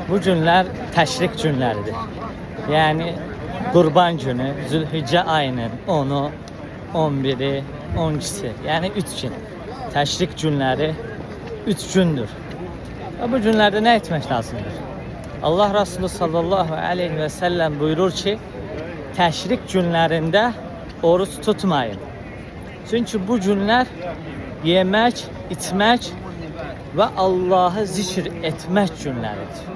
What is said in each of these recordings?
Bu günler təşrik günləridir. Yani Qurban günü, Zülhiccə ayının 10'u, 11'i, 12'si. Yani 3 gün. Təşrik günləri 3 gündür. Ve bu günlerde ne etmek lazımdır? Allah Resulü sallallahu aleyhi ve sellem buyurur ki, təşrik günlərində oruç tutmayın. Çünkü bu günler yemek, içmek ve Allah'ı zikir etmek günləridir.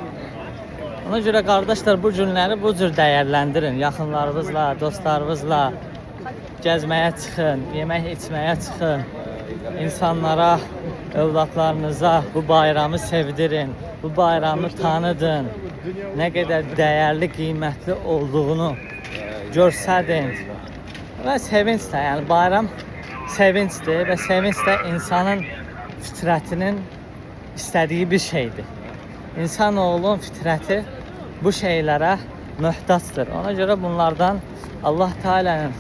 Ona göre kardeşler bu günləri bu cür dəyərləndirin. Yaxınlarınızla, dostlarınızla gəzməyə çıxın, yemək içməyə çıxın. İnsanlara, evlatlarınıza bu bayramı sevdirin. Bu bayramı tanıdın. Ne kadar değerli, kıymetli olduğunu görsədin. Ve sevinç de, yani bayram sevinçdir ve sevinç de insanın fitrətinin istediği bir şeydir. İnsanoğlunun fitrəti bu şeylere möhtaçdır. Ona göre bunlardan Allah Teala'nın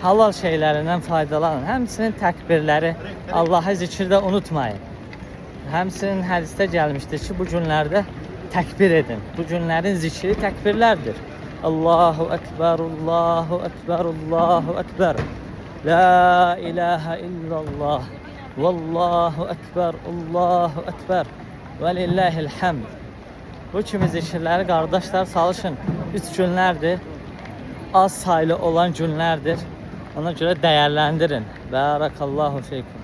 halal şeylerinden faydalanın. Həmçinin təkbirləri, Allah'ı zikirdə unutmayın. Həmçinin hədisdə gəlmişdir ki, bu günlərdə təkbir edin. Bu günlərin zikri təkbirlərdir. Allahu Ekber, Allahu Ekber, Allahu Ekber. La ilahe illallah. Vallahu Ekber, Allahu Ekber. Ve lillahil hamd. Bu kimi zikirləri qardaşlar çalışın. 3 günlərdir. Az sayılı olan günlərdir. Ona göre değerlendirin. Barakallahu feykum.